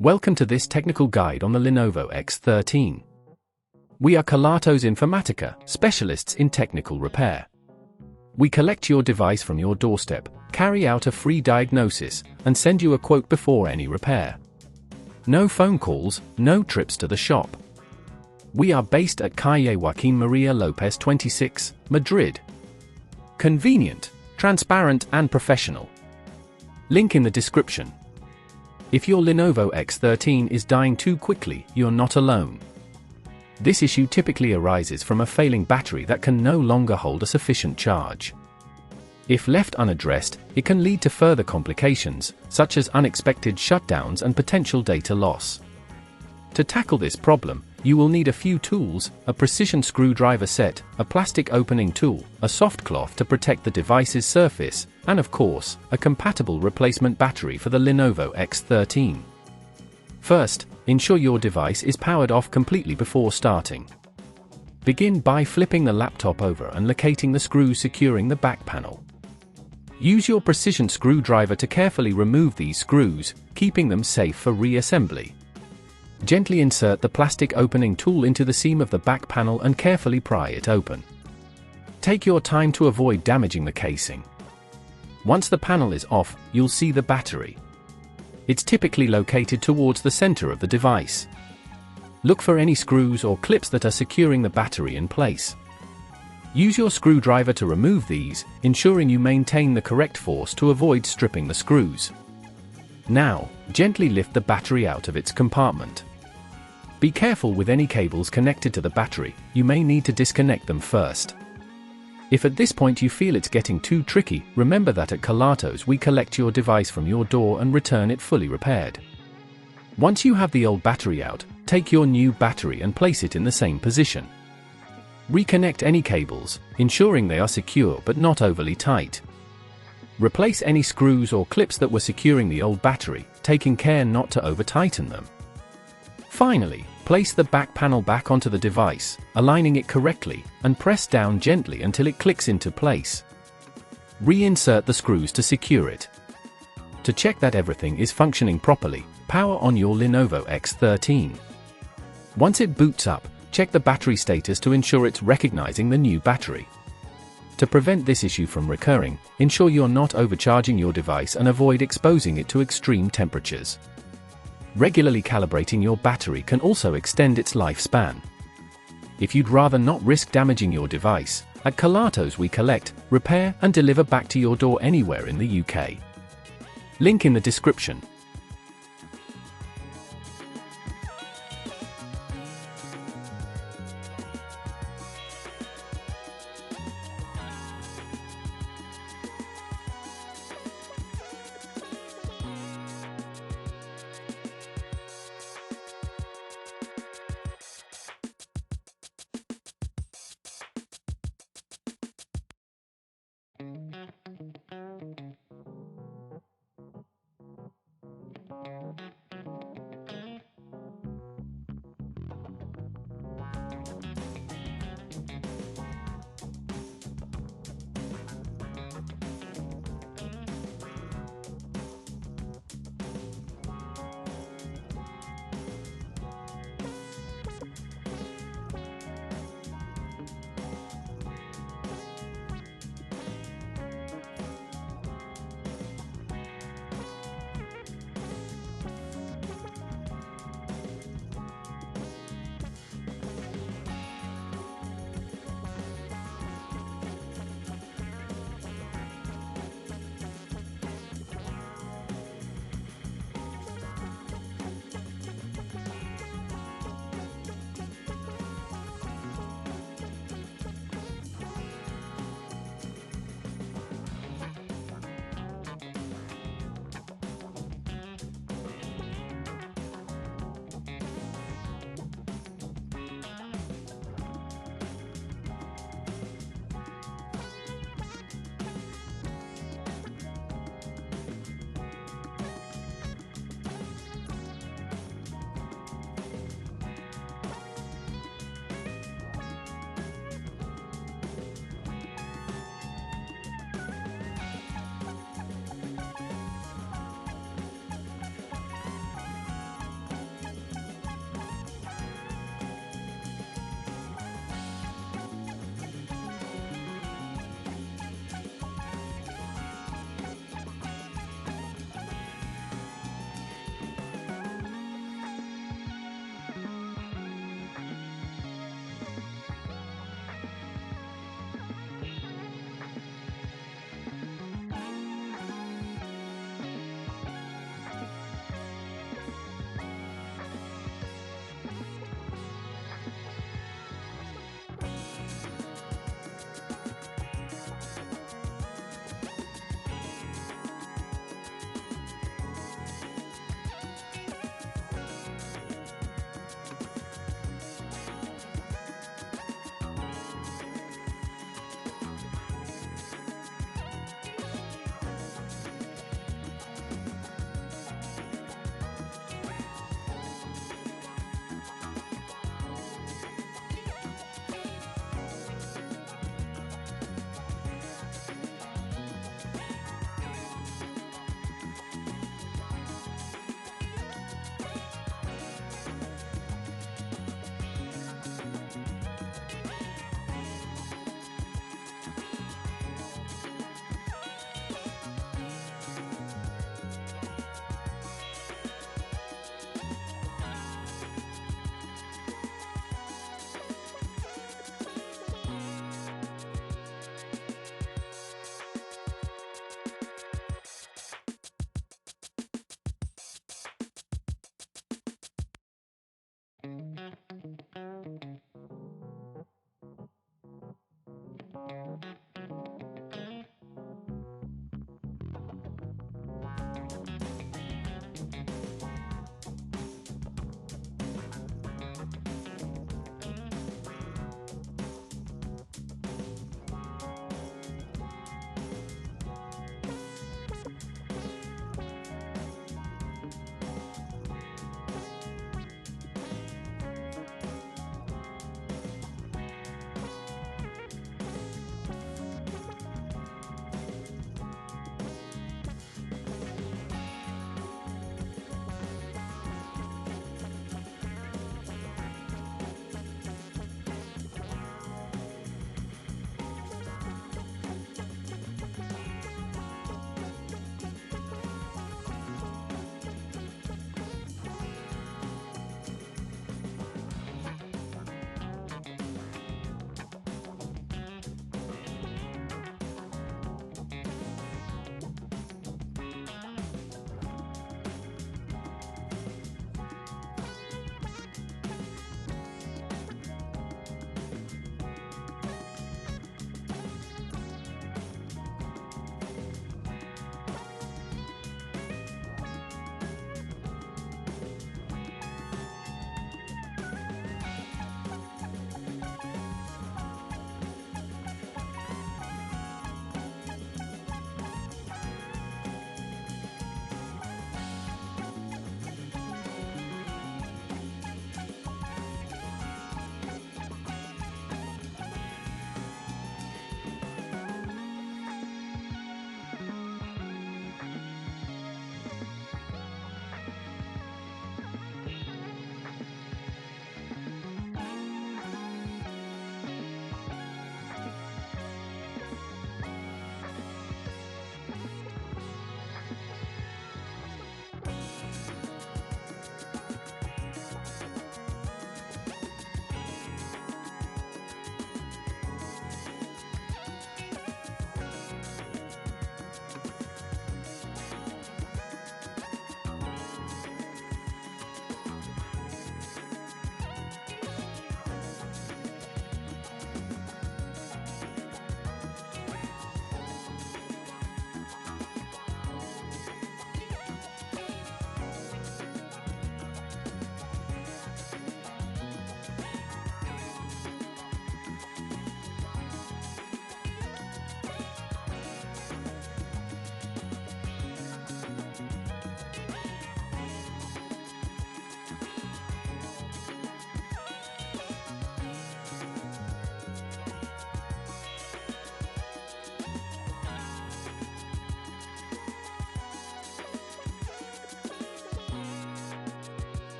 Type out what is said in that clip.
Welcome to this technical guide on the Lenovo X13. We are Kelatos Informatica, specialists in technical repair. We collect your device from your doorstep, carry out a free diagnosis, and send you a quote before any repair. No phone calls, no trips to the shop. We are based at Calle Joaquín María López 26, Madrid. Convenient, transparent and professional. Link in the description. If your Lenovo X13 is dying too quickly, you're not alone. This issue typically arises from a failing battery that can no longer hold a sufficient charge. If left unaddressed, it can lead to further complications, such as unexpected shutdowns and potential data loss. To tackle this problem, you will need a few tools: a precision screwdriver set, a plastic opening tool, a soft cloth to protect the device's surface, and of course, a compatible replacement battery for the Lenovo X13. First, ensure your device is powered off completely before starting. Begin by flipping the laptop over and locating the screws securing the back panel. Use your precision screwdriver to carefully remove these screws, keeping them safe for reassembly. Gently insert the plastic opening tool into the seam of the back panel and carefully pry it open. Take your time to avoid damaging the casing. Once the panel is off, you'll see the battery. It's typically located towards the center of the device. Look for any screws or clips that are securing the battery in place. Use your screwdriver to remove these, ensuring you maintain the correct force to avoid stripping the screws. Now, gently lift the battery out of its compartment. Be careful with any cables connected to the battery, you may need to disconnect them first. If at this point you feel it's getting too tricky, remember that at Kelatos we collect your device from your door and return it fully repaired. Once you have the old battery out, take your new battery and place it in the same position. Reconnect any cables, ensuring they are secure but not overly tight. Replace any screws or clips that were securing the old battery, taking care not to over-tighten them. Finally, place the back panel back onto the device, aligning it correctly, and press down gently until it clicks into place. Reinsert the screws to secure it. To check that everything is functioning properly, power on your Lenovo X13. Once it boots up, check the battery status to ensure it's recognizing the new battery. To prevent this issue from recurring, ensure you're not overcharging your device and avoid exposing it to extreme temperatures. Regularly calibrating your battery can also extend its lifespan. If you'd rather not risk damaging your device, at Kelatos we collect, repair and deliver back to your door anywhere in the UK. Link in the description.